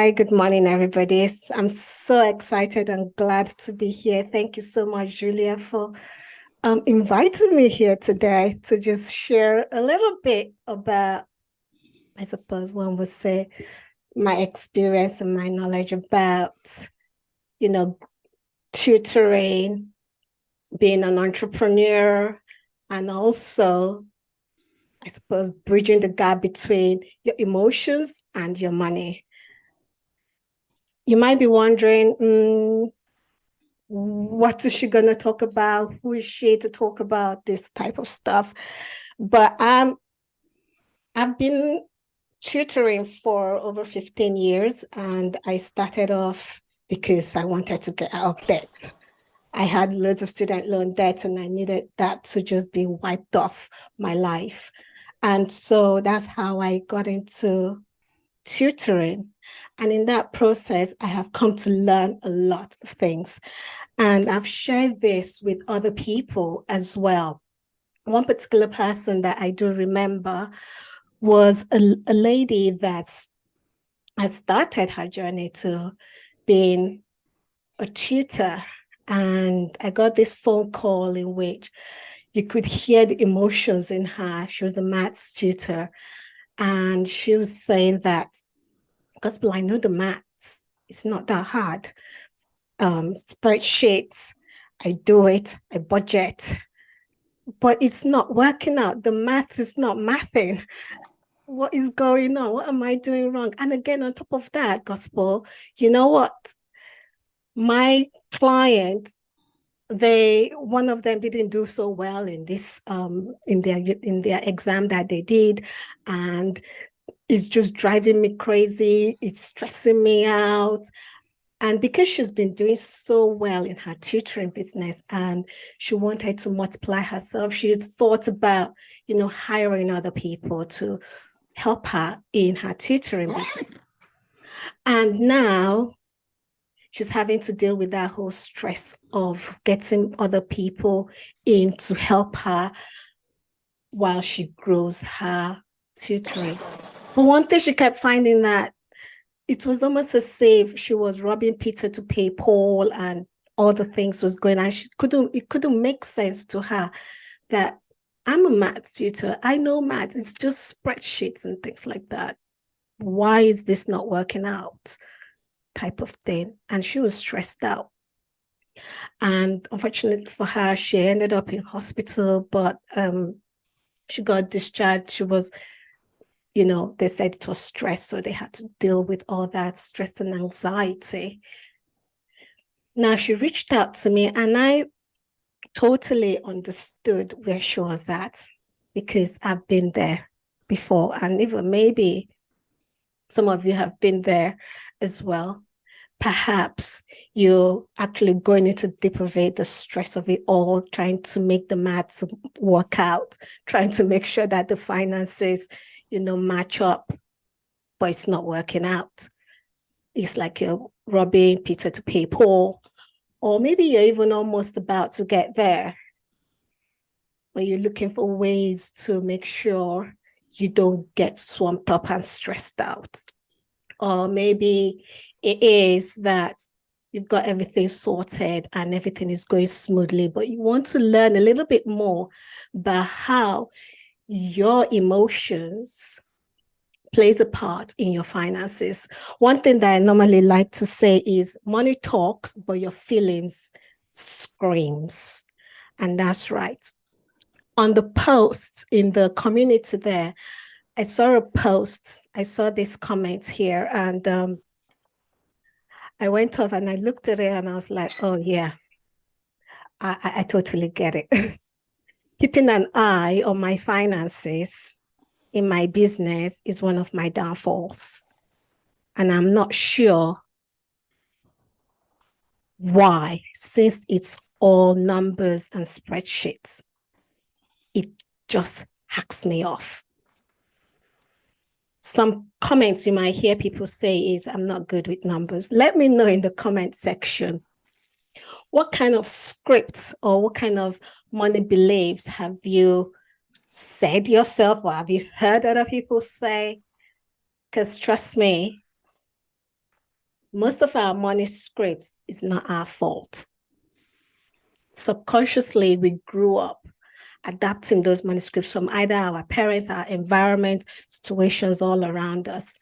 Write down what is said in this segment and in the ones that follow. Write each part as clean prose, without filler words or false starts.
Hi, good morning, everybody. I'm so excited and glad to be here. Thank you so much, Julia, for inviting me here today to just share a little bit about, I suppose one would say, my experience and my knowledge about, you know, tutoring, being an entrepreneur, and also, I suppose, bridging the gap between your emotions and your money. You might be wondering, what is she going to talk about? Who is she to talk about this type of stuff? But I've been tutoring for over 15 years, and I started off because I wanted to get out of debt. I had loads of student loan debt, and I needed that to just be wiped off my life. And so that's how I got into tutoring. And in that process, I have come to learn a lot of things. And I've shared this with other people as well. One particular person that I do remember was a lady that has started her journey to being a tutor. And I got this phone call in which you could hear the emotions in her. She was a maths tutor. And she was saying that, Gospel, I know the maths. It's not that hard. Spreadsheets, I do it, I budget, but it's not working out. The math is not mathing. What is going on? What am I doing wrong? And again, on top of that, Gospel, you know what? My client, one of them didn't do so well in this in their exam that they did, and it's just driving me crazy. It's stressing me out. And because she's been doing so well in her tutoring business and she wanted to multiply herself, she thought about, hiring other people to help her in her tutoring business. And now she's having to deal with that whole stress of getting other people in to help her while she grows her tutoring. But one thing she kept finding that it was almost as if she was robbing Peter to pay Paul, and all the things was going on. It couldn't make sense to her that I'm a math tutor. I know math. It's just spreadsheets and things like that. Why is this not working out? Type of thing. And she was stressed out. And unfortunately for her, she ended up in hospital, but she got discharged. She was they said it was stress, so they had to deal with all that stress and anxiety. Now, she reached out to me, and I totally understood where she was at because I've been there before, and even maybe some of you have been there as well. Perhaps you're actually going into deep of it, the stress of it all, trying to make the maths work out, trying to make sure that the finances match up, but it's not working out. It's like you're robbing Peter to pay Paul, or maybe you're even almost about to get there, but you're looking for ways to make sure you don't get swamped up and stressed out. Or maybe it is that you've got everything sorted and everything is going smoothly, but you want to learn a little bit more about how your emotions plays a part in your finances. One thing that I normally like to say is money talks, but your feelings screams. And that's right. On the post in the community there, I saw a post. I saw this comment here, and I went off and I looked at it and I was like, oh, yeah, I totally get it. Keeping an eye on my finances in my business is one of my downfalls. And I'm not sure why, since it's all numbers and spreadsheets. It just hacks me off. Some comments you might hear people say is, I'm not good with numbers. Let me know in the comment section. What kind of scripts or what kind of money beliefs have you said yourself, or have you heard other people say? Because trust me, Most of our money scripts is not our fault. Subconsciously, we grew up adapting those manuscripts from either our parents, our environment, situations all around us.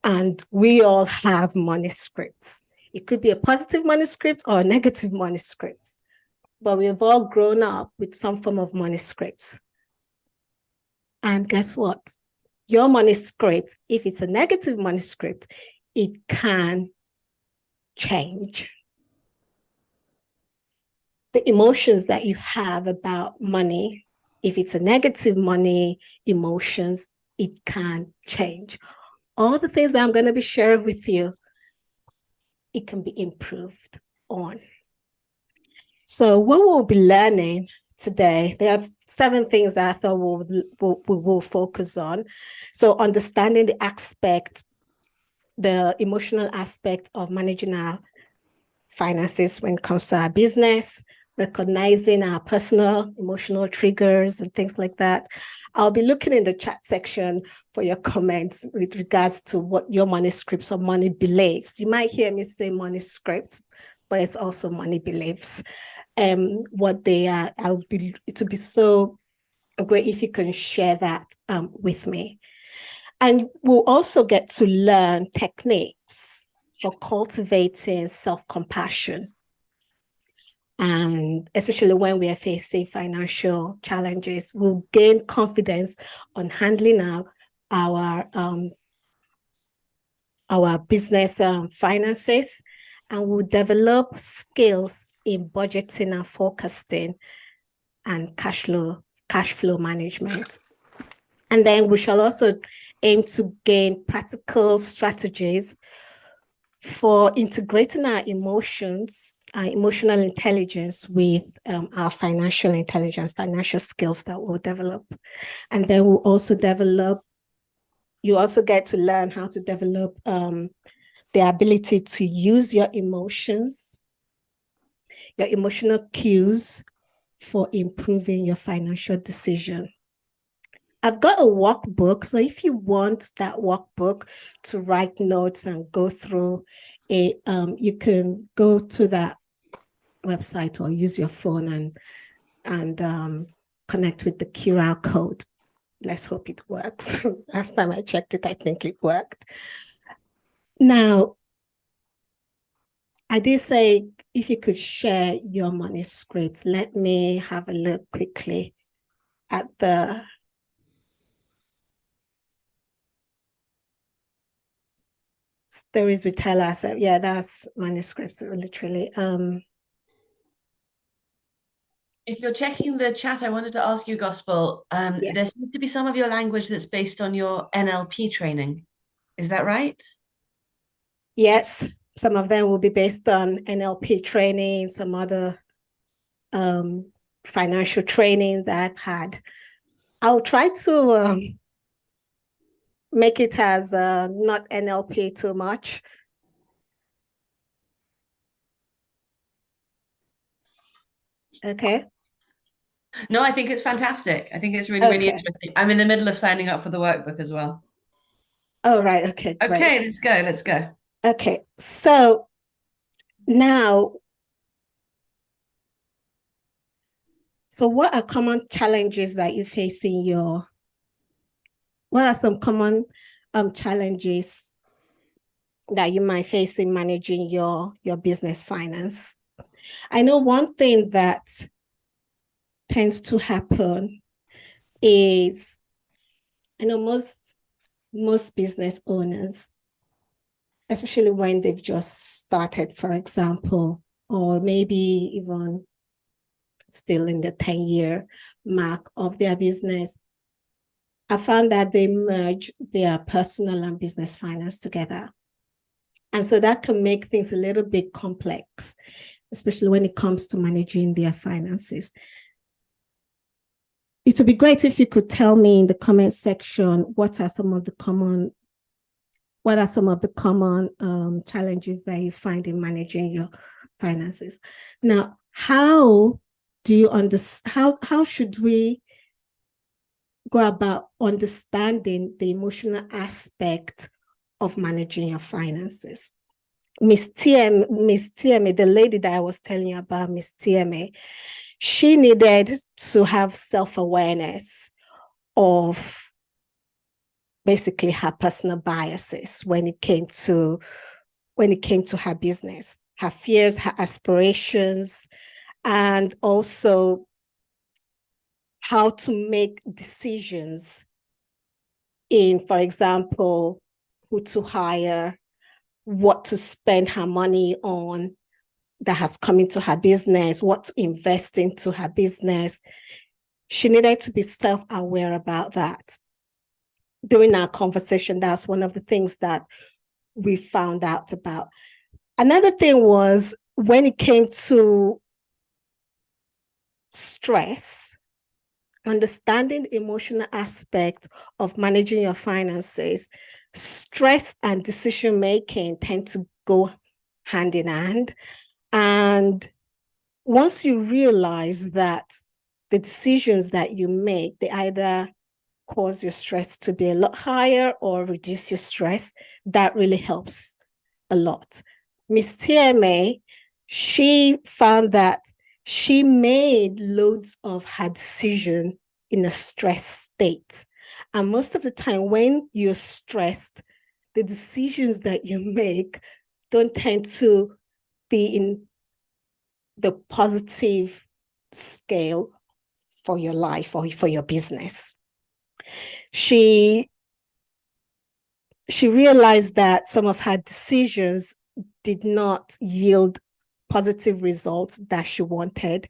And we all have manuscripts. It could be a positive manuscript or a negative manuscript, but we've all grown up with some form of manuscripts. And guess what? Your manuscript, if it's a negative manuscript, it can change. The emotions that you have about money, if it's a negative money emotions, it can change. All the things that I'm going to be sharing with you, it can be improved on. So what we'll be learning today, there are 7 things that I thought we will focus on. So understanding the emotional aspect of managing our finances when it comes to our business, recognizing our personal emotional triggers and things like that. I'll be looking in the chat section for your comments with regards to what your money scripts or money beliefs. You might hear me say money scripts, but it's also money beliefs. What they are, it would be so great if you can share that with me. And we'll also get to learn techniques for cultivating self-compassion. And especially when we are facing financial challenges, we'll gain confidence on handling our business finances, and we'll develop skills in budgeting and forecasting and cash flow management. And then we shall also aim to gain practical strategies for integrating our emotions, our emotional intelligence with our financial intelligence, financial skills that we'll develop. And then we'll also you also get to learn how to develop the ability to use your emotions, your emotional cues for improving your financial decision. I've got a workbook. So if you want that workbook to write notes and go through it, you can go to that website or use your phone and connect with the QR code. Let's hope it works. Last time I checked it, I think it worked. Now, I did say if you could share your money scripts. Let me have a look quickly at the stories we tell ourselves. Yeah, that's manuscripts, literally. If you're checking the chat, I wanted to ask you, Gospel, Yeah. there seems to be some of your language that's based on your NLP training. Is that right? Yes, some of them will be based on NLP training, some other financial training that I've had. I'll try to make it as not NLP too much. Okay. No, I think it's fantastic. I think it's really, really Okay. interesting. I'm in the middle of signing up for the workbook as well. All right. Okay, great. Okay, let's go. Let's go. Okay. So now, what are common challenges that you face what are some common challenges that you might face in managing your business finance? I know one thing that tends to happen is, I know most business owners, especially when they've just started, for example, or maybe even still in the 10-year mark of their business, I found that they merge their personal and business finance together. And so that can make things a little bit complex, especially when it comes to managing their finances. It would be great if you could tell me in the comment section what are some of the common challenges that you find in managing your finances. Now, how do you understand? How should we go about understanding the emotional aspect of managing your finances? Miss TMA, the lady that I was telling you about, Miss TMA, she needed to have self-awareness of basically her personal biases when it came to her business, her fears, her aspirations, and also how to make decisions in, for example, who to hire, what to spend her money on that has come into her business, what to invest into her business. She needed to be self-aware about that. During our conversation, that's one of the things that we found out about. Another thing was when it came to stress, understanding the emotional aspect of managing your finances, stress and decision making tend to go hand in hand. And once you realize that the decisions that you make, they either cause your stress to be a lot higher or reduce your stress, that really helps a lot. Miss TMA, she found that she made loads of her decision in a stress state. And most of the time when you're stressed, the decisions that you make don't tend to be in the positive scale for your life or for your business. She realized that some of her decisions did not yield positive results that she wanted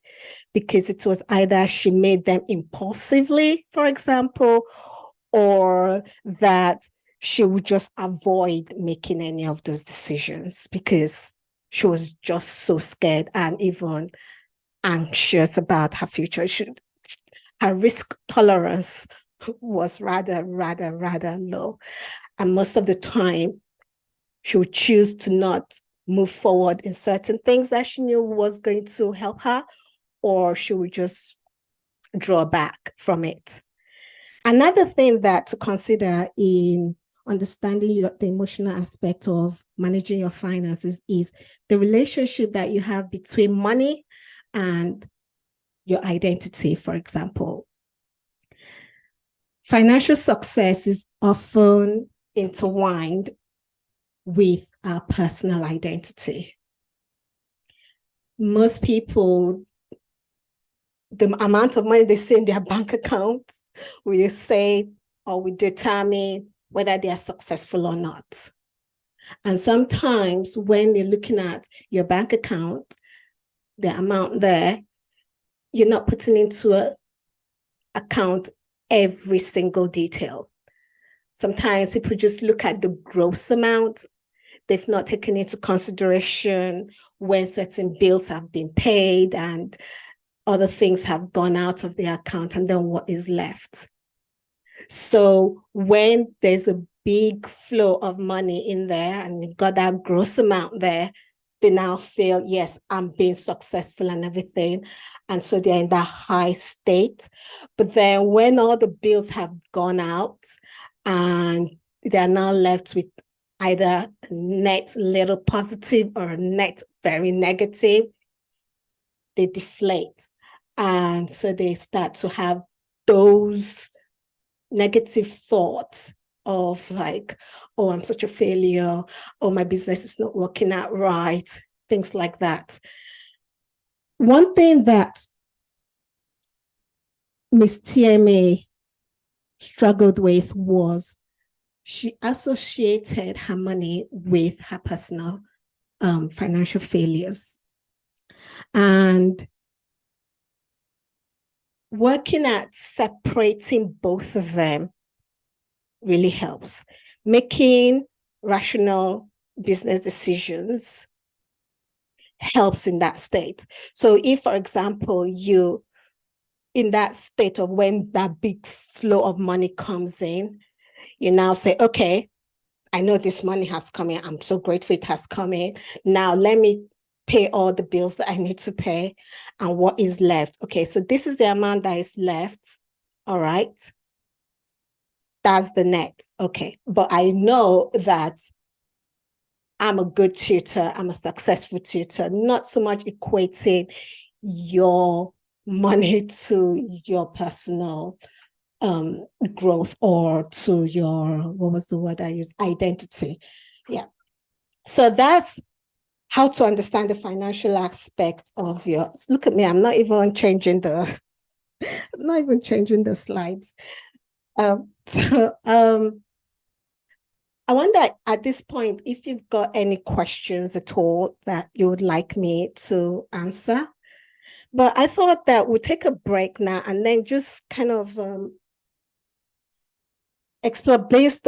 because it was either she made them impulsively, for example, or that she would just avoid making any of those decisions because she was just so scared and even anxious about her future. Her risk tolerance was rather low. And most of the time, she would choose to not move forward in certain things that she knew was going to help her, or she would just draw back from it. Another thing that to consider in understanding the emotional aspect of managing your finances is the relationship that you have between money and your identity, for example. Financial success is often intertwined with our personal identity. Most people, the amount of money they see in their bank accounts will say or will determine whether they are successful or not. And sometimes when you're looking at your bank account, the amount there, you're not putting into an account every single detail. Sometimes people just look at the gross amount. They've not taken into consideration when certain bills have been paid and other things have gone out of the account and then what is left. So when there's a big flow of money in there and you've got that gross amount there, they now feel, yes, I'm being successful and everything. And so they're in that high state. But then when all the bills have gone out and they're now left with either a net little positive or a net very negative, they deflate. And so they start to have those negative thoughts of like, oh, I'm such a failure, oh, my business is not working out right, things like that. One thing that Miss TMA struggled with was she associated her money with her personal financial failures. And working at separating both of them really helps. Making rational business decisions helps in that state. So if, for example, you in that state of when that big flow of money comes in, you now say, okay, I know this money has come in. I'm so grateful it has come in. Now let me pay all the bills that I need to pay and what is left. Okay, so this is the amount that is left. All right. That's the net. Okay. But I know that I'm a good tutor, I'm a successful tutor, not so much equating your money to your personal growth or to your, what was the word I used? Identity. Yeah. So that's how to understand the financial aspect of your, look at me, I'm not even changing the, I'm not even changing the slides. So I wonder at this point if you've got any questions at all that you would like me to answer. But I thought that we'll take a break now and then just kind of explore based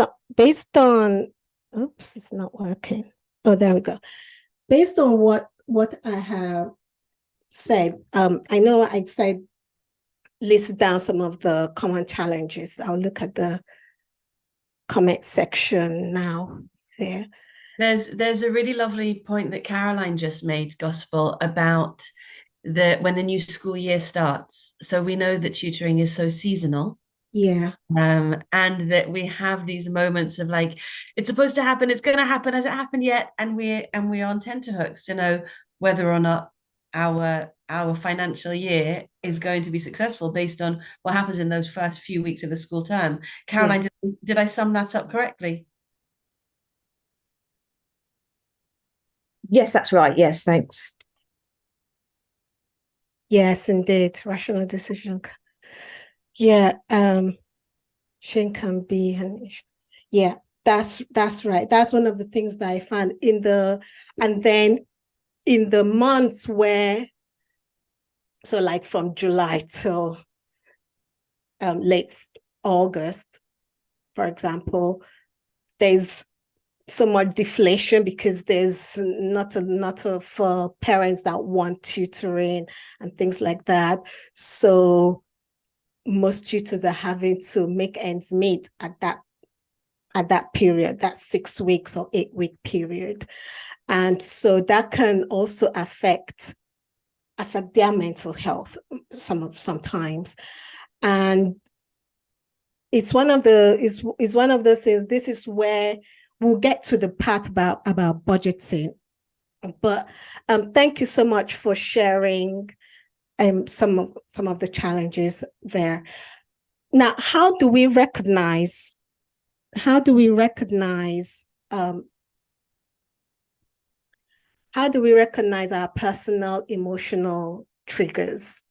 on oops, it's not working. Oh, there we go. Based on what I have said, I know I said list down some of the common challenges. I'll look at the comment section now. Yeah. There's a really lovely point that Caroline just made, Gospel, about the when the new school year starts. So we know that tutoring is so seasonal. Yeah. And that we have these moments of like, it's supposed to happen, it's gonna happen, has it happened yet? And we're on tenterhooks to know whether or not our financial year is going to be successful based on what happens in those first few weeks of the school term. Yeah. Caroline, did I sum that up correctly? Yes, that's right. Yes, thanks. Yes, indeed. Rational decision. Yeah. Shane can be an issue. Yeah, that's right. That's one of the things that I found and then in the months where, so like from July till late August, for example, there's so much deflation because there's not of parents that want tutoring and things like that. So most tutors are having to make ends meet at that period, that 6 weeks or 8 week period. And so that can also affect their mental health sometimes. And it's one of those things. This is where we'll get to the part about budgeting. But thank you so much for sharing some of the challenges there. Now, how do we recognize um, how do we recognize our personal emotional triggers?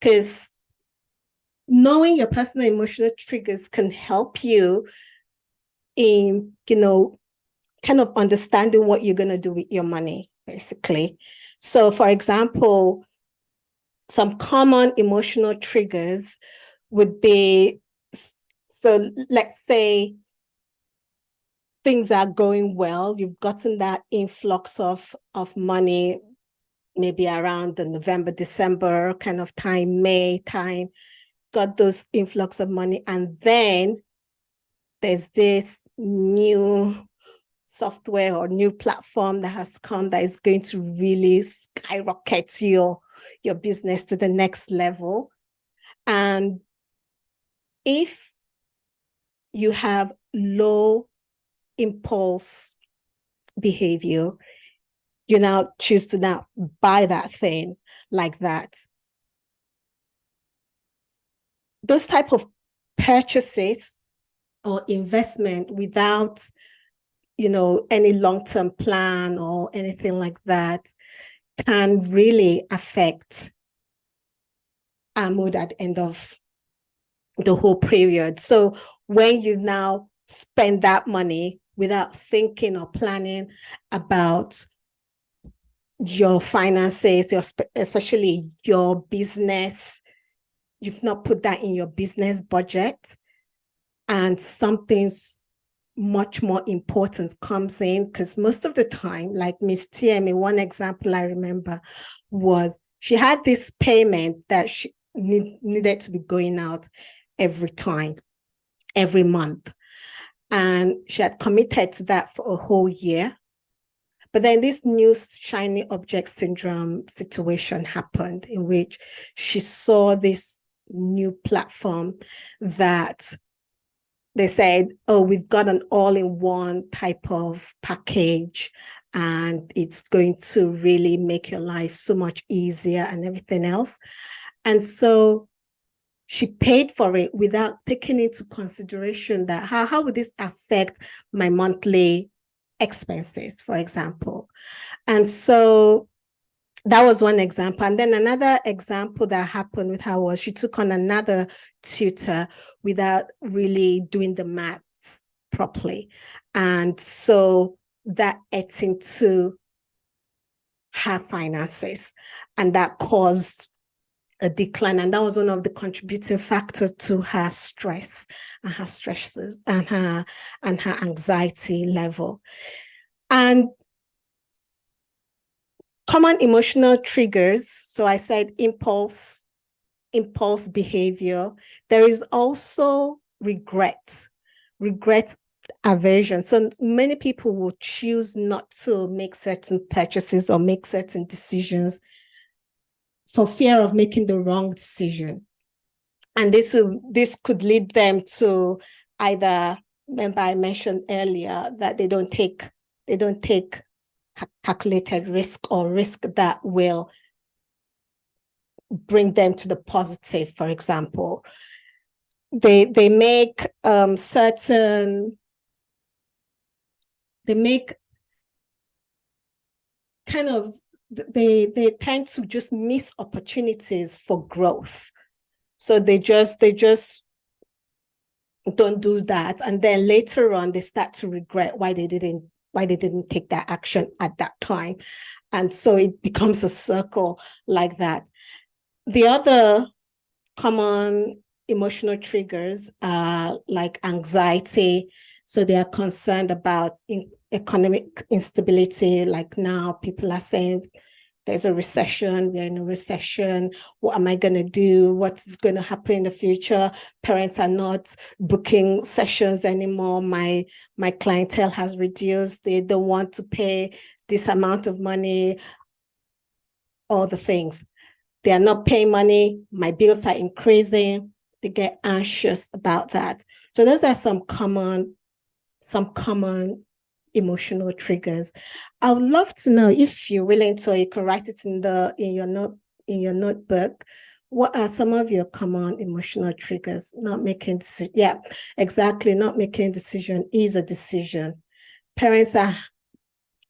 Because knowing your personal emotional triggers can help you in, kind of understanding what you're going to do with your money, basically. So, for example, some common emotional triggers would be, so let's say things are going well, you've gotten that influx of money, maybe around the November, December kind of time, May time, got those influx of money. And then there's this new software or new platform that has come that is going to really skyrocket your business to the next level. And if you have low impulse behavior, you now choose to now buy that thing like that. Those type of purchases or investment without, any long-term plan or anything like that can really affect our mood at the end of the whole period. So when you now spend that money without thinking or planning about your finances, especially your business, you've not put that in your business budget, and something's much more important comes in, because most of the time, like Miss TMA, one example I remember was she had this payment that she needed to be going out every month. And she had committed to that for a whole year. But then this new shiny object syndrome situation happened, in which she saw this new platform that they said, oh, we've got an all-in-one type of package and it's going to really make your life so much easier and everything else. And so she paid for it without taking into consideration that how would this affect my monthly expenses, for example. And so that was one example. And then another example that happened with her was she took on another tutor without really doing the maths properly. And so that ate into her finances, and that caused a decline. And that was one of the contributing factors to her stress and her stresses and her anxiety level. And common emotional triggers. So I said impulse behavior. There is also regret, aversion. So many people will choose not to make certain purchases or make certain decisions for fear of making the wrong decision. And this could lead them to either, remember I mentioned earlier that they don't take calculated risk or risk that will bring them to the positive. For example, they make kind of they tend to just miss opportunities for growth. So they just don't do that, and then later on they start to regret why they didn't take that action at that time. And so it becomes a circle like that. The other common emotional triggers are like anxiety. So they are concerned about economic instability. Like now people are saying there's a recession, we're in a recession. What am I going to do? What is going to happen in the future? Parents are not booking sessions anymore. My clientele has reduced. They don't want to pay this amount of money, all the things. They are not paying money. My bills are increasing. They get anxious about that. So those are some common emotional triggers. I would love to know, if you're willing to, you can write it in your notebook. What are some of your common emotional triggers? Not making decision. Yeah, exactly. Not making decision is a decision. Parents are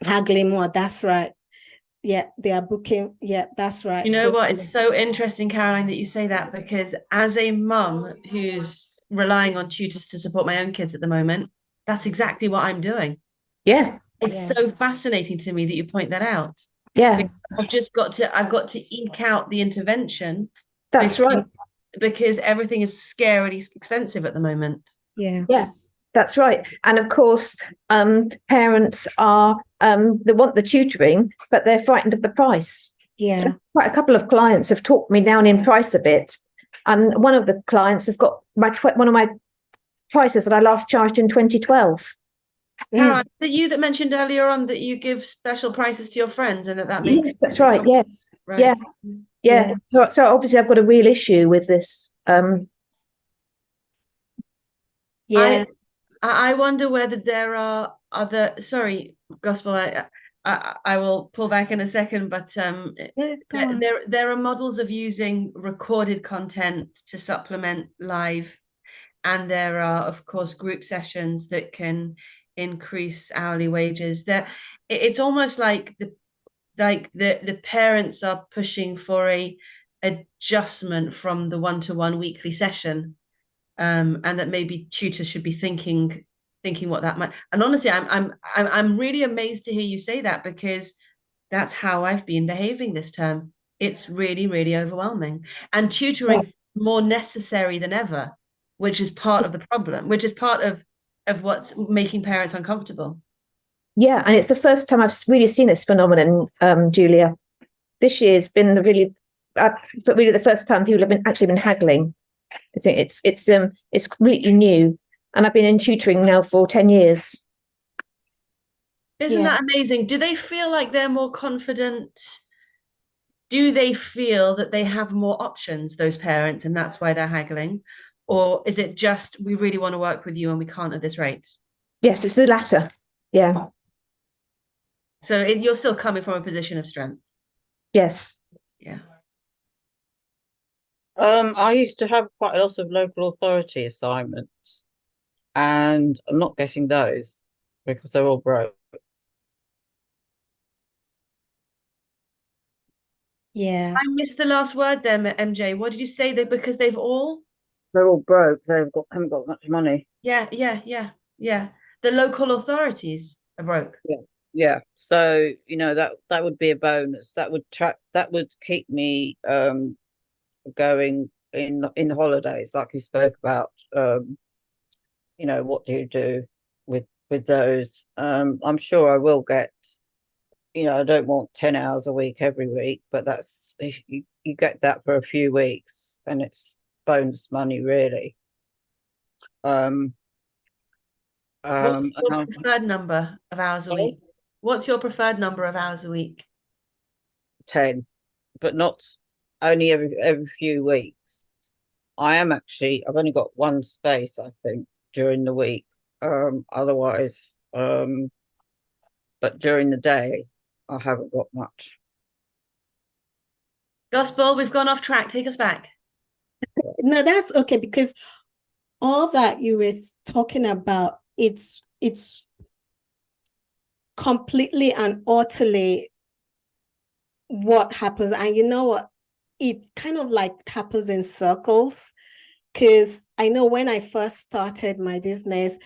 haggling more. That's right. Yeah, they are booking. Yeah, that's right. You know what? Totally. It's so interesting, Caroline, that you say that, because as a mum who's relying on tutors to support my own kids at the moment, that's exactly what I'm doing. Yeah. It's Yeah. so fascinating to me that you point that out. Yeah. I've got to eke out the intervention That's right. because everything is scarily expensive at the moment. Yeah. Yeah. That's right. And of course, parents are they want the tutoring, but they're frightened of the price. Yeah. So quite a couple of clients have talked me down in price a bit. And one of the clients has got one of my prices that I last charged in 2012. Caroline, is it you that mentioned earlier on that you give special prices to your friends and that makes Yes, that's right. Yes. right. Yeah. Yeah. So obviously I've got a real issue with this. Yeah. I wonder whether there are other, sorry, Gospel, I will pull back in a second, but there are models of using recorded content to supplement live, and there are, of course, group sessions that can increase hourly wages. It's almost like the parents are pushing for a adjustment from the one-to-one weekly session, and that maybe tutors should be thinking what that might. And honestly, I'm really amazed to hear you say that, because that's how I've been behaving this term. It's really, really overwhelming, and tutoring more necessary than ever, which is part of the problem, which is part of what's making parents uncomfortable. Yeah, and it's the first time I've really seen this phenomenon, Julia. This year's been really the first time people have actually been haggling. I think it's completely new, and I've been in tutoring now for 10 years. Isn't that amazing? Do they feel like they're more confident? Do they feel that they have more options, those parents, and that's why they're haggling? Or is it just we really want to work with you and we can't at this rate? Yes, it's the latter. Yeah. So you're still coming from a position of strength. Yes. Yeah. I used to have quite a lot of local authority assignments, and I'm not getting those because they're all broke. Yeah. I missed the last word there, MJ. What did you say? That because they've all? They're all broke. Haven't got much money. Yeah. The local authorities are broke. Yeah. Yeah. So, that would be a bonus. That would keep me going in the holidays, like you spoke about. What do you do with those? I'm sure I will get, I don't want 10 hours a week every week, but that's you get that for a few weeks and it's bonus money really. Um, What's and your preferred number of hours a week? What's your preferred number of hours a week? 10, but not only every few weeks. I've only got one space, I think, during the week. Otherwise, but during the day, I haven't got much. Gospel, we've gone off track. Take us back. No, that's okay, because all that you were talking about, it's completely and utterly what happens. And you know what? It kind of like happens in circles, because I know when I first started my business,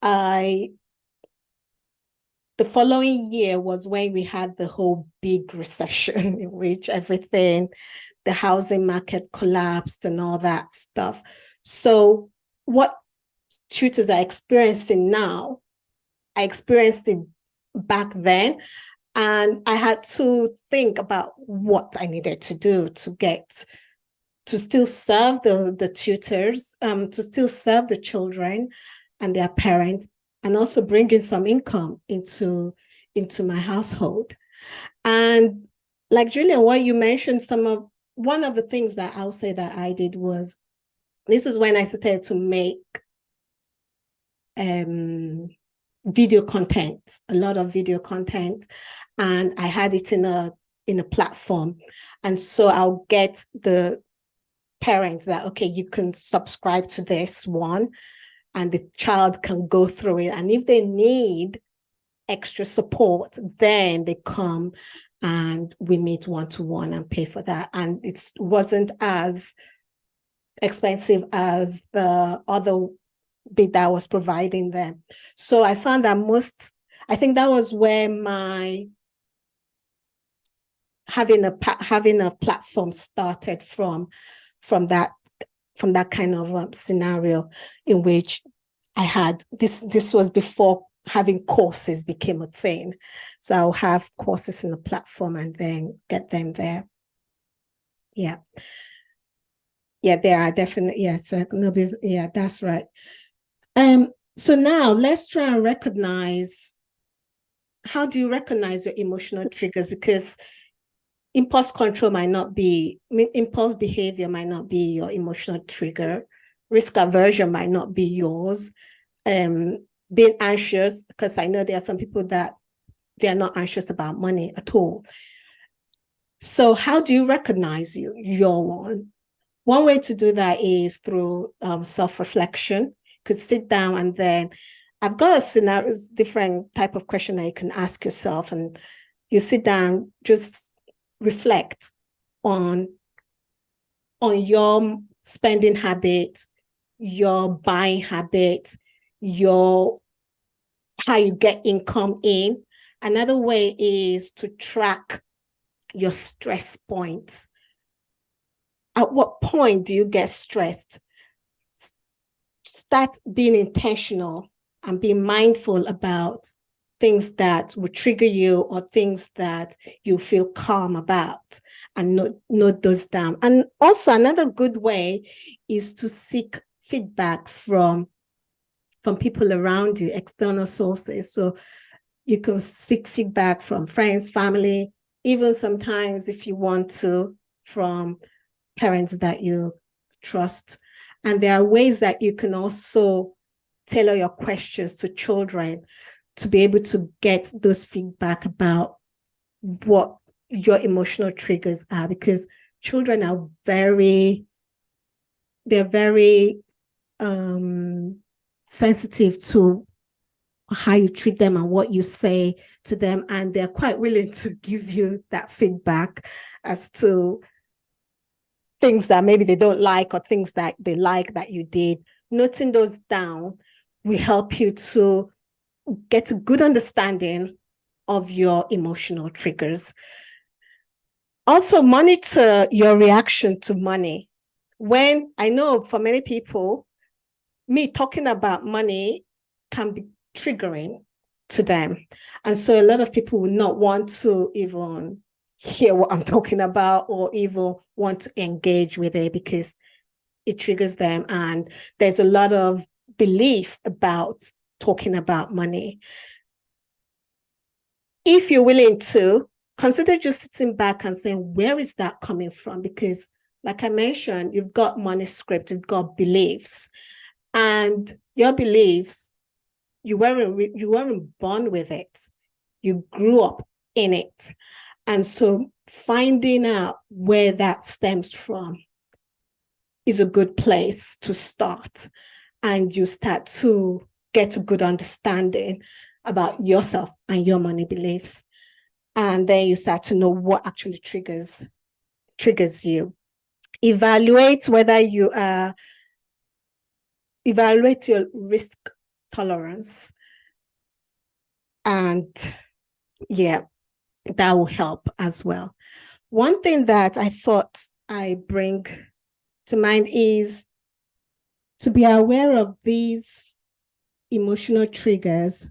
the following year was when we had the whole big recession in which the housing market collapsed and all that stuff. So what tutors are experiencing now, I experienced it back then. And I had to think about what I needed to do to still serve the tutors, to still serve the children and their parents, and also bring in some income into my household. And like Julian, what you mentioned, one of the things that I'll say that I did was, this is when I started to make video content, a lot of video content, and I had it in a platform. And so I'll get the parents that, okay, you can subscribe to this one and the child can go through it. And if they need extra support, then they come and we meet one-to-one and pay for that. And it wasn't as expensive as the other bit that I was providing them. So I found that I think that was where my having a platform started from that kind of scenario in which I had this was before having courses became a thing. So I'll have courses in the platform and then get them there. Yeah. Yeah, there are definitely, yes. Yeah, that's right. So now let's try and recognize, how do you recognize your emotional triggers? Because impulse behavior might not be your emotional trigger. Risk aversion might not be yours. Being anxious, because I know there are some people that they are not anxious about money at all. So how do you recognize your one? One way to do that is through self-reflection. Could sit down and then I've got a scenario, different type of question that you can ask yourself, and you sit down, just reflect on your spending habits, your buying habits, how you get income in. Another way is to track your stress points. At what point do you get stressed? Start being intentional and be mindful about things that will trigger you or things that you feel calm about, and note those down. And also another good way is to seek feedback from people around you, external sources. So you can seek feedback from friends, family, even sometimes if you want to, from parents that you trust. And there are ways that you can also tailor your questions to children to be able to get those feedback about what your emotional triggers are, because children are very sensitive to how you treat them and what you say to them, and they're quite willing to give you that feedback as to things that maybe they don't like or things that they like that you did. Noting those down will help you to get a good understanding of your emotional triggers. Also, monitor your reaction to money. When I know for many people, me talking about money can be triggering to them. And so a lot of people will not want to even hear what I'm talking about or even want to engage with it because it triggers them. And there's a lot of belief about talking about money. If you're willing to, consider just sitting back and saying, where is that coming from? Because like I mentioned, you've got money script, you've got beliefs, and your beliefs, you weren't born with it. You grew up in it. And so finding out where that stems from is a good place to start. And you start to get a good understanding about yourself and your money beliefs. And then you start to know what actually triggers you. Evaluate your risk tolerance. And yeah, that will help as well. One thing that I thought I bring to mind is to be aware of these emotional triggers.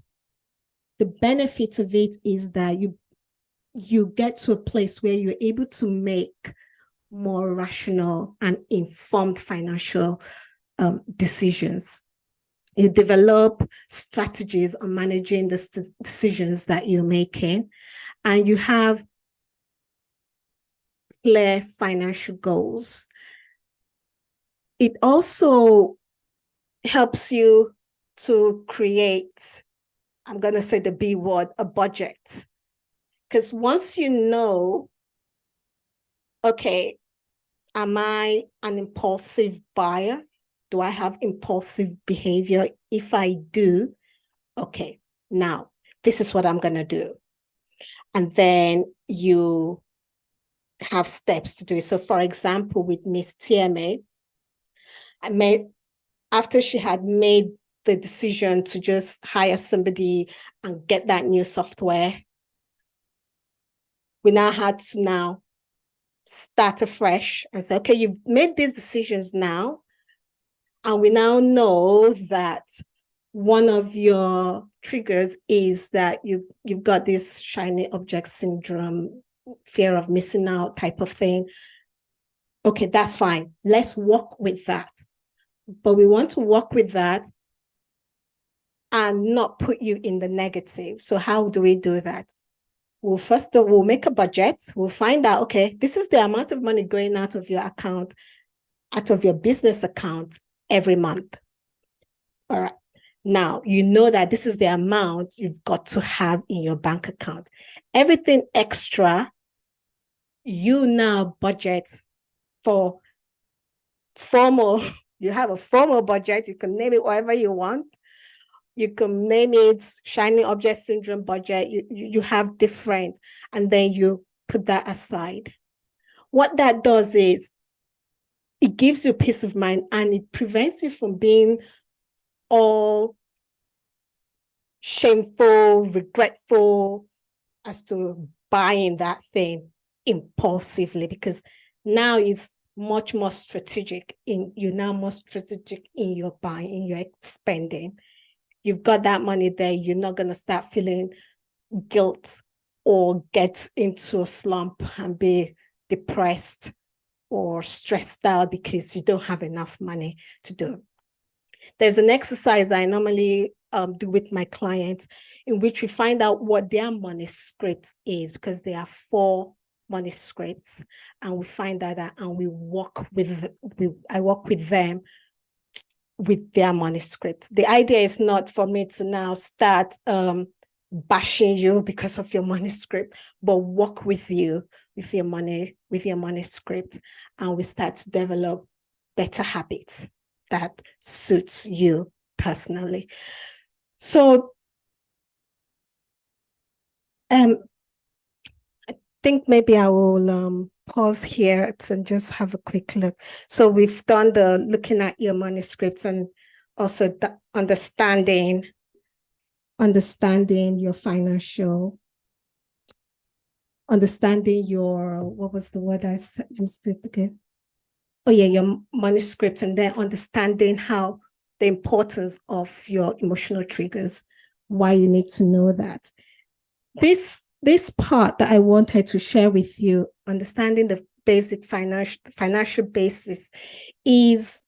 The benefit of it is that you get to a place where you're able to make more rational and informed financial decisions. You develop strategies on managing the decisions that you're making, and you have clear financial goals. It also helps you to create, I'm going to say the B word, a budget. Because once you know, okay, am I an impulsive buyer? Do I have impulsive behavior? If I do, okay, now this is what I'm going to do. And then you have steps to do it. So for example, with Miss TMA, after she had made the decision to just hire somebody and get that new software, we now had to now start afresh and say, okay, you've made these decisions now. And we now know that one of your triggers is that you've got this shiny object syndrome, fear of missing out type of thing. Okay, that's fine. Let's work with that. But we want to work with that and not put you in the negative. So how do we do that? We'll make a budget. We'll find out, okay, this is the amount of money going out of your account, out of your business account every month. All right. Now, you know that this is the amount you've got to have in your bank account. Everything extra, you now budget for formal. You have a formal budget. You can name it whatever you want. You can name it shiny object syndrome budget. You have different, and then you put that aside. What that does is it gives you peace of mind, and it prevents you from being all shameful, regretful as to buying that thing impulsively, because now it's much more strategic. You're now more strategic in your buying, in your spending. You've got that money there. You're not going to start feeling guilt or get into a slump and be depressed or stressed out because you don't have enough money to do. There's an exercise I normally do with my clients in which we find out what their money script is, because there are 4 money scripts, and we find out that, and I work with them with their money script. The idea is not for me to now start bashing you because of your money script, but work with you with your money script, and we start to develop better habits that suits you personally. So I think maybe I will pause here and just have a quick look. So we've done the looking at your money scripts and also the understanding your financial, understanding your, what was the word I used it again? Oh yeah, your money script, and then understanding how the importance of your emotional triggers, why you need to know that. This part that I wanted to share with you, understanding the basic financial basis, is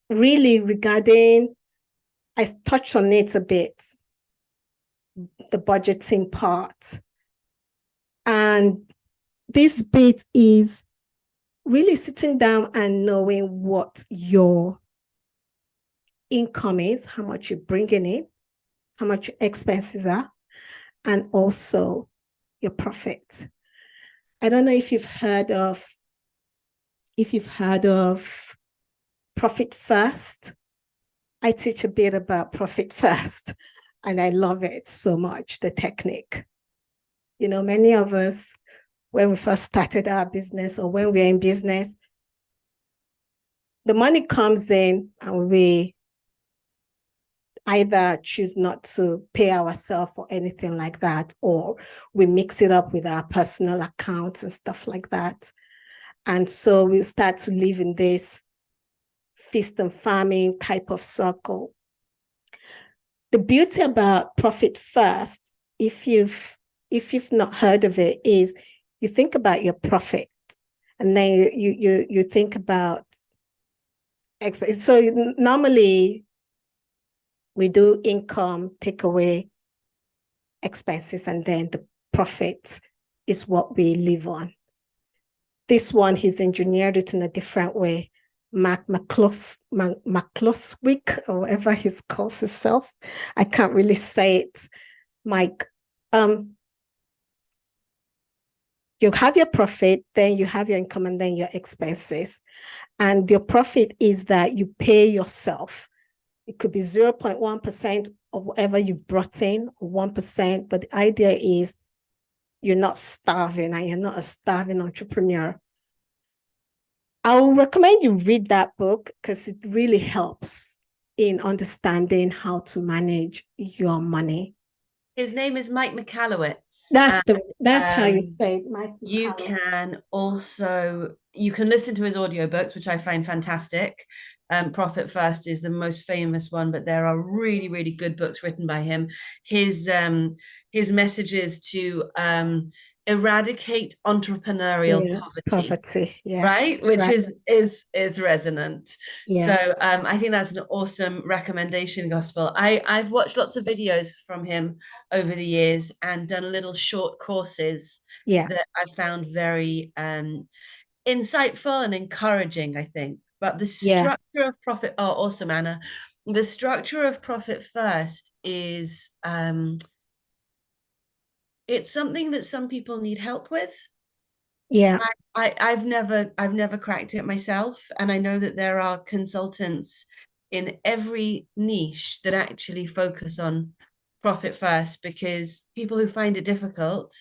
really regarding, I touched on it a bit, the budgeting part. And this bit is really sitting down and knowing what your income is, how much you're bringing in, how much your expenses are, and also your profit. I don't know if you've heard of Profit First. I teach a bit about Profit First, and I love it so much, the technique. You know, many of us, when we first started our business or when we're in business, the money comes in and we either choose not to pay ourselves or anything like that, or we mix it up with our personal accounts and stuff like that. And so we start to live in this feast and famine type of circle. The beauty about Profit First, if you've not heard of it, is you think about your profit, and then you think about expense. So normally we do income, take away expenses, and then the profit is what we live on. This one, he's engineered it in a different way. Mark McCloskey, or whatever he calls himself. I can't really say it, Mike. You have your profit, then you have your income, and then your expenses. And your profit is that you pay yourself. It could be 0.1% of whatever you've brought in, or 1%, but the idea is you're not starving, and you're not a starving entrepreneur. I will recommend you read that book because it really helps in understanding how to manage your money. His name is Mike Michalowicz. That's how you say it, Mike Michalowicz. You can listen to his audiobooks, which I find fantastic. Profit First is the most famous one, but there are really, really good books written by him. His messages to eradicate entrepreneurial poverty. Yeah, right, which right. is resonant. Yeah. So I think that's an awesome recommendation, Gospel. I've watched lots of videos from him over the years and done little short courses that I found very insightful and encouraging, I think. But the structure of Profit, awesome, Anna. The structure of Profit First is it's something that some people need help with. Yeah. I've never cracked it myself, and I know that there are consultants in every niche that actually focus on Profit First, because people who find it difficult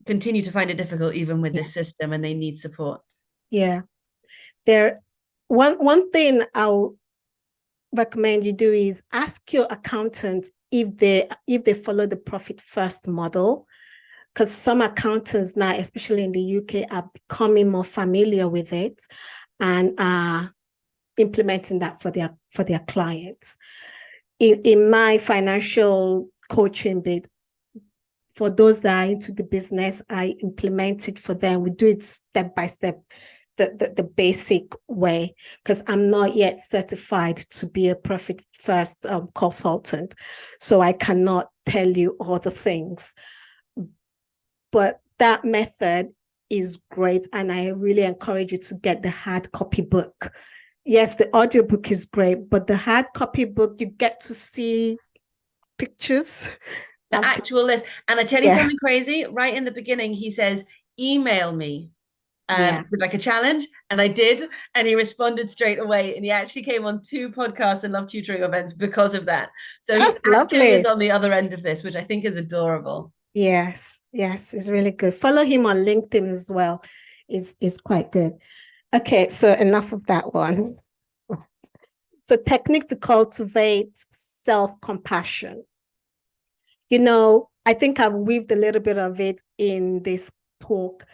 continue to find it difficult even with this system, and they need support. Yeah. One thing I'll recommend you do is ask your accountant if they follow the Profit First model, because some accountants now, especially in the UK, are becoming more familiar with it and are implementing that for their clients. In my financial coaching bit, for those that are into the business, I implement it for them. We do it step by step, the basic way, because I'm not yet certified to be a Profit First consultant. So I cannot tell you all the things. But that method is great, and I really encourage you to get the hard copy book. yes, the audiobook is great, but the hard copy book, you get to see pictures. The actual list. And I tell you Yeah. something crazy. Right in the beginning, he says, email me Yeah. with like a challenge. And I did. And he responded straight away. And he actually came on 2 podcasts and love tutoring events because of that. So he That's actually is lovely. on the other end of this, which I think is adorable. Yes, yes, it's really good. Follow him on LinkedIn as well. Is quite good. Okay, so enough of that one. So technique to cultivate self-compassion. I think I've weaved a little bit of it in this talk,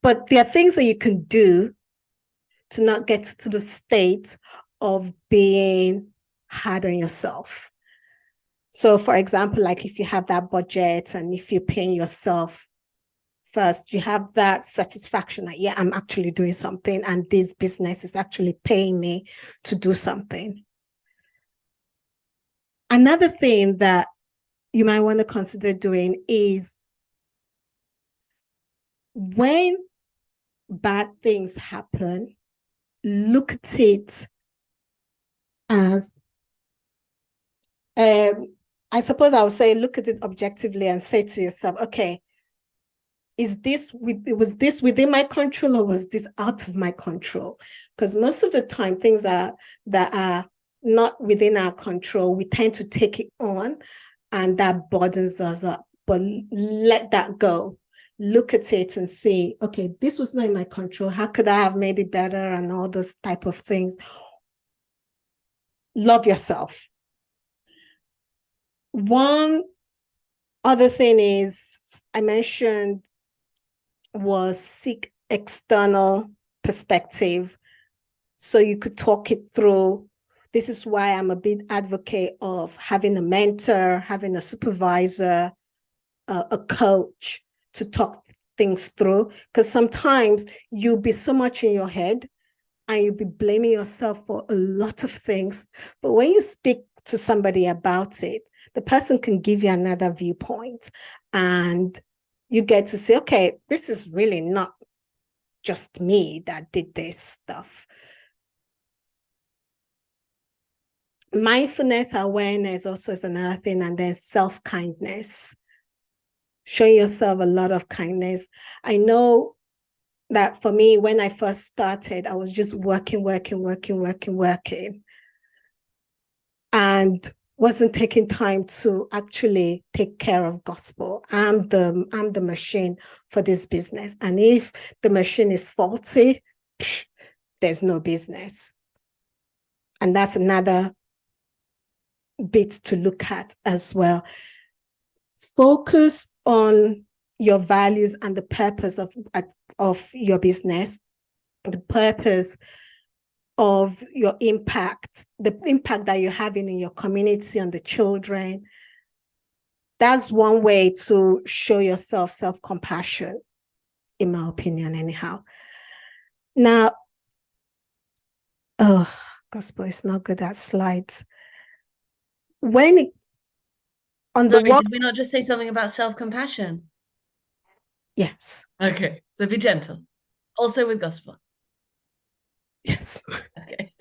but there are things that you can do to not get to the state of being hard on yourself. So, for example, like if you have that budget and if you're paying yourself first, you have that satisfaction that, yeah, I'm actually doing something and this business is actually paying me to do something. Another thing that you might want to consider doing is when bad things happen, look at it as, I suppose I would say, look at it objectively and say to yourself, okay, was this within my control or was this out of my control? Because most of the time, things that are not within our control, we tend to take it on and that burdens us up. But let that go. Look at it and say, okay, this was not in my control. How could I have made it better? And all those type of things. Love yourself. One other thing is, I mentioned, was seek external perspective so you could talk it through. This is why I'm a big advocate of having a mentor, having a supervisor, a coach to talk things through, because sometimes you'll be so much in your head and you'll be blaming yourself for a lot of things. But when you speak to somebody about it, the person can give you another viewpoint and you get to say, okay, this is really not just me that did this stuff. Mindfulness awareness also is another thing, and then self-kindness. Showing yourself a lot of kindness. I know that for me, when I first started, I was just working, and wasn't taking time to actually take care of gospel. I'm the machine for this business. And if the machine is faulty, there's no business. And that's another bit to look at as well. Focus on your values and the purpose of your business, the purpose of your impact, the impact that you're having in your community on the children. That's one way to show yourself self-compassion, in my opinion, anyhow. Now, gospel is not good at slides. Did we not just say something about self-compassion? Yes. Okay, so be gentle. Also with gospel. Yes. Okay.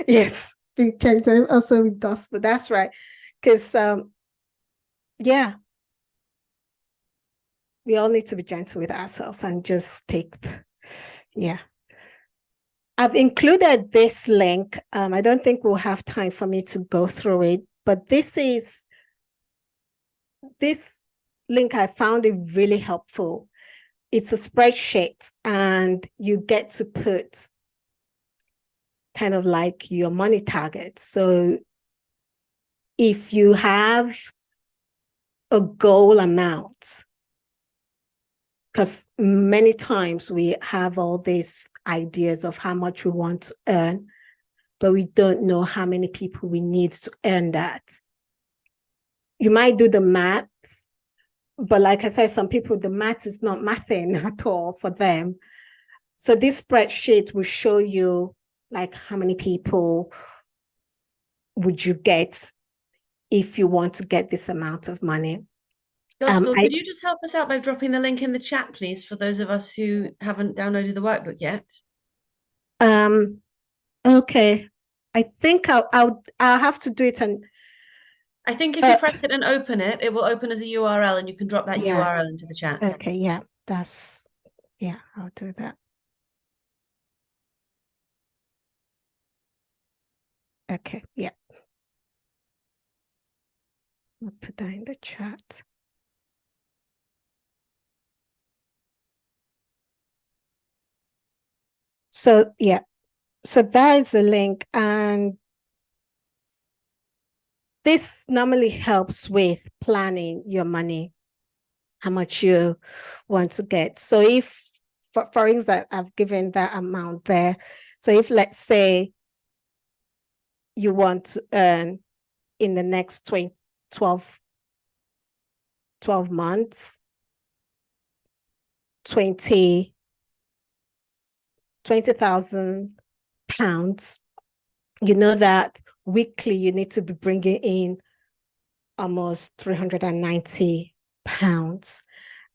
Yes, be gentle also with gospel. That's right. Because yeah, we all need to be gentle with ourselves and just yeah. I've included this link. I don't think we'll have time for me to go through it, but this link, I found it really helpful. It's a spreadsheet and you get to put kind of like your money target. So if you have a goal amount, because many times we have all these ideas of how much we want to earn, but we don't know how many people we need to earn that. You might do the maths, but like I said, some people, the math is not mathing at all for them. So this spreadsheet will show you like how many people would you get if you want to get this amount of money. Gospel, could you just help us out by dropping the link in the chat, please, for those of us who haven't downloaded the workbook yet? Okay. I think I'll have to do it, and I think if you press it and open it, it will open as a URL and you can drop that Yeah. URL into the chat. okay, yeah, I'll do that. Okay, yeah. I'll put that in the chat. So yeah, so that is the link, and this normally helps with planning your money, how much you want to get. So if, for instance, I've given that amount there. So if, let's say, you want to earn in the next 12 months, 20,000 pounds, you know that weekly you need to be bringing in almost 390 pounds,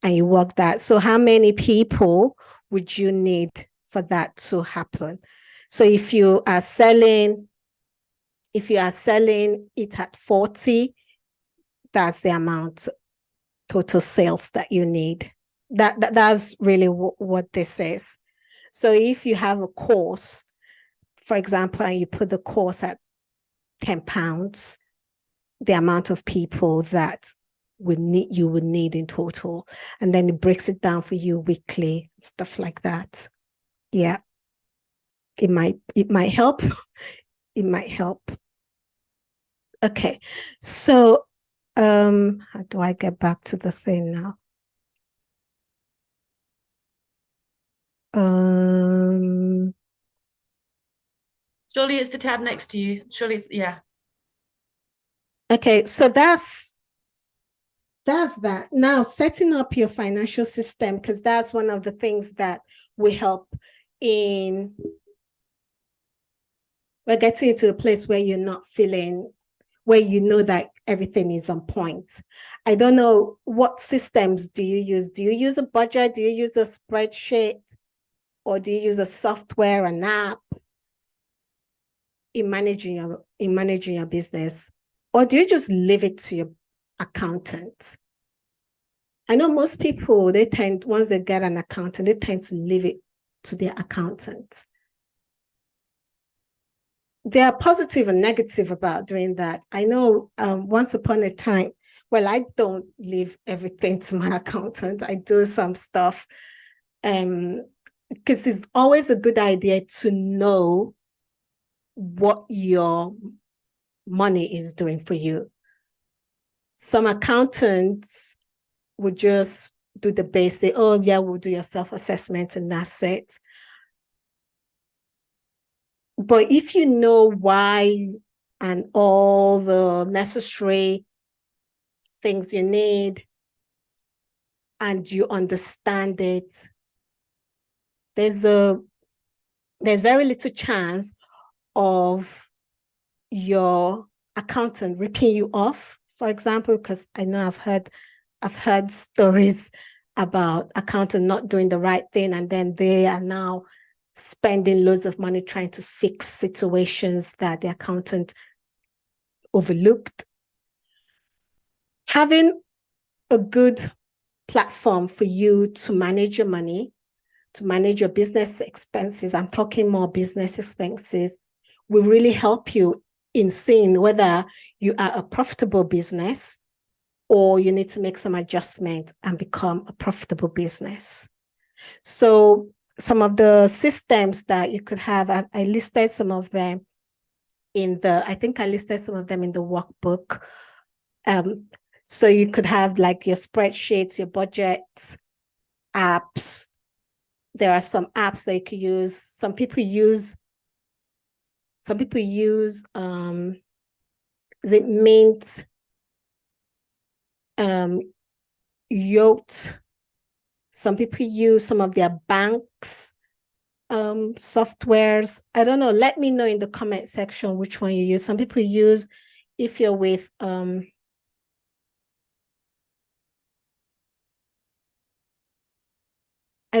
and you work that. So how many people would you need for that to happen? So if you are selling it at 40, that's the amount total sales that you need. That's really what this is. So if you have a course, for example, and you put the course at £10, the amount of people that you would need in total, and then it breaks it down for you weekly, stuff like that. Yeah, it might help. It might help. Okay, so how do I get back to the thing now? Surely it's the tab next to you. Surely it's, yeah. Okay, so that's that. Now, setting up your financial system, because that's one of the things that will help in, we're getting into a place where you're not feeling, where you know that everything is on point. I don't know, what systems do you use? Do you use a budget? Do you use a spreadsheet? Or do you use a software, an app in managing your business? Or do you just leave it to your accountant? I know most people, once they get an accountant, they tend to leave it to their accountant. There are positive and negative about doing that. I know once upon a time, well, I don't leave everything to my accountant. I do some stuff because it's always a good idea to know what your money is doing for you. Some accountants would just do the basic, oh yeah, we'll do your self-assessment and that's it. But if you know why and all the necessary things you need and you understand it, there's very little chance of your accountant ripping you off, for example, because I know I've heard stories about accountant not doing the right thing, and then they are now spending loads of money trying to fix situations that the accountant overlooked. Having a good platform for you to manage your money, to manage your business expenses, I'm talking more business expenses, will really help you in seeing whether you are a profitable business or you need to make some adjustment and become a profitable business. So some of the systems that you could have, I listed some of them I think I listed some of them in the workbook. So you could have like your spreadsheets, your budgets, apps. There are some apps that you could use. Some people use is it Mint, Yacht. Some people use some of their banks softwares. I don't know. Let me know in the comment section which one you use. Some people use, if you're with I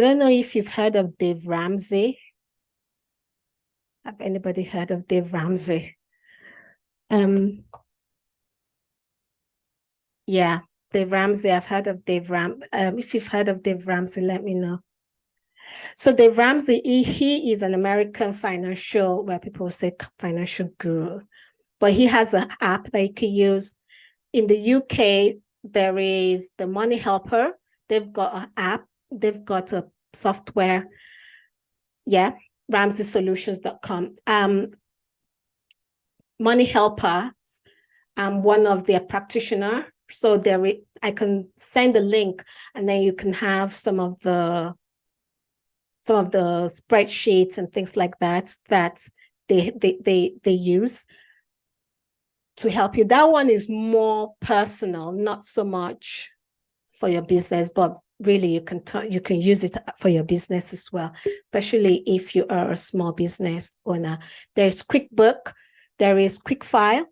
don't know if you've heard of Dave Ramsey. Have anybody heard of Dave Ramsey? Yeah, Dave Ramsey. I've heard of Dave Ramsey. If you've heard of Dave Ramsey, let me know. So Dave Ramsey, he is an American financial, where people say financial guru, but he has an app that you can use. In the UK, there is the Money Helper. They've got an app. They've got a software. Yeah, RamseySolutions.com. Money Helper. I'm one of their practitioners. So I can send a link, and then you can have some of the spreadsheets and things like that they use to help you. That one is more personal, not so much for your business, but really you can use it for your business as well, especially if you are a small business owner. There's QuickBook, there is QuickFile.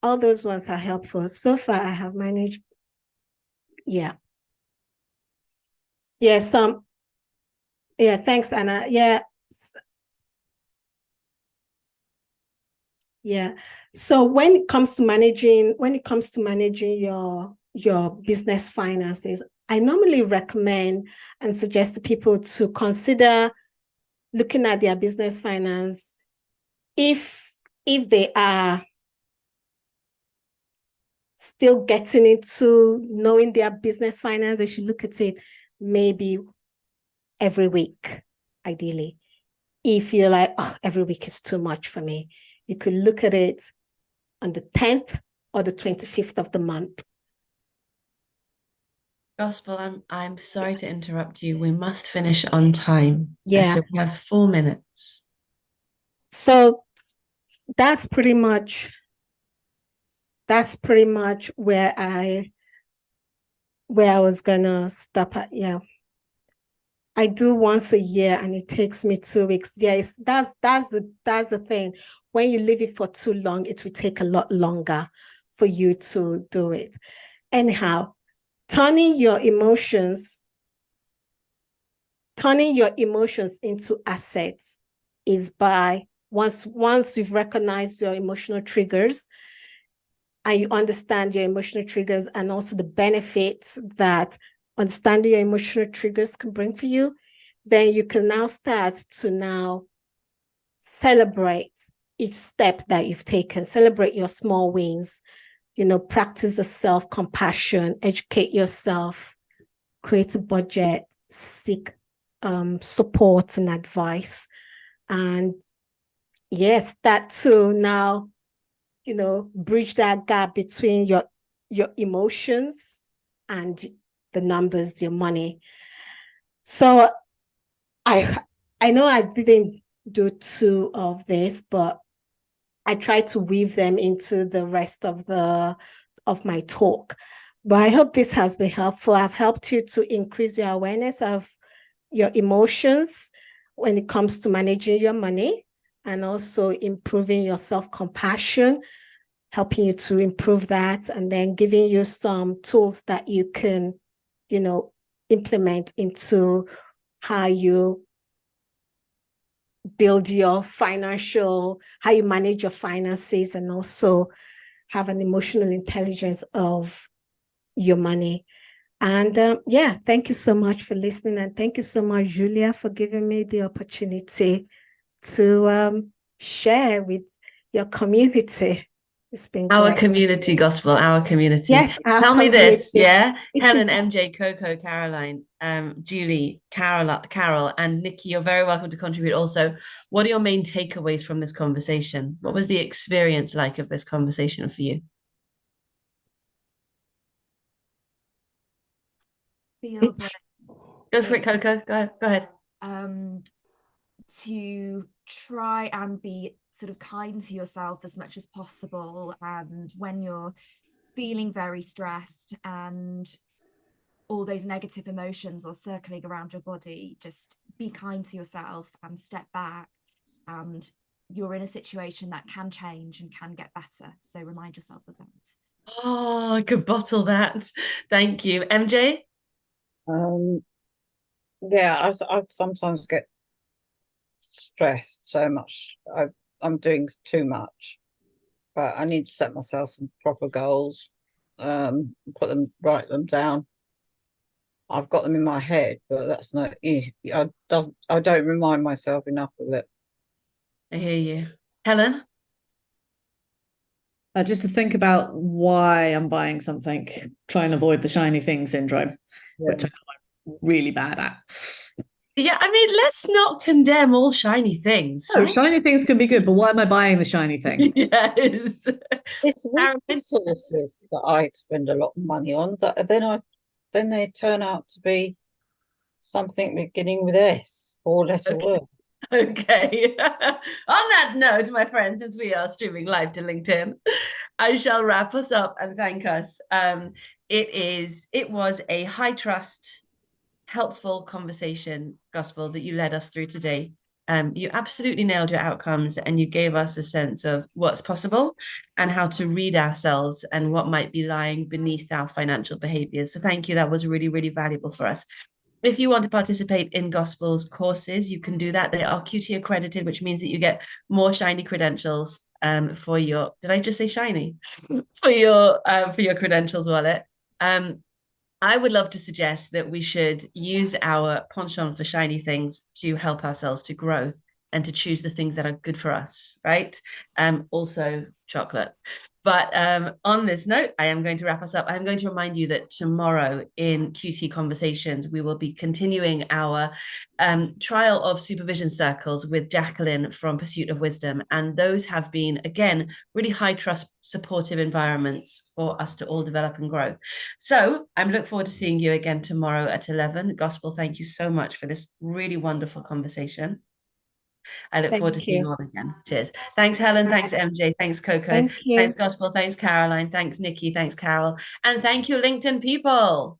All those ones are helpful. So far, I have managed. Yeah. Yeah. Yeah. Thanks, Anna. Yeah. Yeah. So when it comes to managing your business finances, I normally recommend and suggest to people to consider looking at their business finance. If they are still getting into knowing their business finance, they should look at it maybe every week, ideally. If you're like, oh, every week is too much for me, you could look at it on the 10th or the 25th of the month. Gospel, I'm sorry to interrupt you. We must finish on time. Yeah. So we have 4 minutes. So that's pretty much where I was gonna stop at. Yeah. I do once a year and it takes me 2 weeks. Yes, that's the thing. When you leave it for too long, it will take a lot longer for you to do it. Anyhow, turning your emotions into assets is by once you've recognized your emotional triggers and you understand your emotional triggers and also the benefits that understanding your emotional triggers can bring for you, then you can now start to now celebrate each step that you've taken, celebrate your small wins, practice the self-compassion, educate yourself, create a budget, seek support and advice. And yes, that too now, bridge that gap between your emotions and the numbers, your money. So I know I didn't do 2 of this, but I try to weave them into the rest of my talk. But I hope this has been helpful. I've helped you to increase your awareness of your emotions when it comes to managing your money and also improving your self-compassion, helping you to improve that, and then giving you some tools that you can, implement into how you build how you manage your finances and also have an emotional intelligence of your money. And thank you so much for listening. And thank you so much, Julia, for giving me the opportunity to share with your community. It's been Our great. community, Gospel, our community. Yes, our Tell community. me this, yeah? Helen, MJ, Coco, Caroline, Julie, Carol, and Nikki, you're very welcome to contribute also. What are your main takeaways from this conversation? What was the experience like of this conversation for you? Feel that Go for it, Coco. Go ahead. To try and be sort of kind to yourself as much as possible, and when you're feeling very stressed and all those negative emotions are circling around your body, just be kind to yourself and step back, and you're in a situation that can change and can get better, so remind yourself of that. Oh, I could bottle that. Thank you. MJ? Yeah, I sometimes get stressed so much. I'm doing too much, but I need to set myself some proper goals, write them down. I've got them in my head, but that's not. I don't remind myself enough of it. I hear you, Helen. Just to think about why I'm buying something, try and avoid the shiny thing syndrome, which I'm really bad at. Yeah, I mean, let's not condemn all shiny things. No, shiny things can be good, but why am I buying the shiny thing? Yes. It's resources that I spend a lot of money on that then they turn out to be something beginning with S, four-letter word. Okay. On that note, my friends, since we are streaming live to LinkedIn, I shall wrap us up and thank us. It was a high trust, helpful conversation, Gospel, that you led us through today. You absolutely nailed your outcomes and you gave us a sense of what's possible and how to read ourselves and what might be lying beneath our financial behaviors. So thank you. That was really, really valuable for us. If you want to participate in Gospel's courses, you can do that. They are QT accredited, which means that you get more shiny credentials for your, did I just say shiny? For your credentials wallet. I would love to suggest that we should use our penchant for shiny things to help ourselves to grow and to choose the things that are good for us, right? Also chocolate. But on this note, I am going to wrap us up. I'm going to remind you that tomorrow in QT Conversations, we will be continuing our trial of supervision circles with Jacqueline from Pursuit of Wisdom. And those have been, again, really high trust, supportive environments for us to all develop and grow. So I'm looking forward to seeing you again tomorrow at 11. Gospel, thank you so much for this really wonderful conversation. I look forward to seeing you all again. Cheers. Thanks, Helen. Thanks, MJ. Thanks, Coco. Thank you. Thanks, Gospel. Thanks, Caroline. Thanks, Nikki. Thanks, Carol. And thank you, LinkedIn people.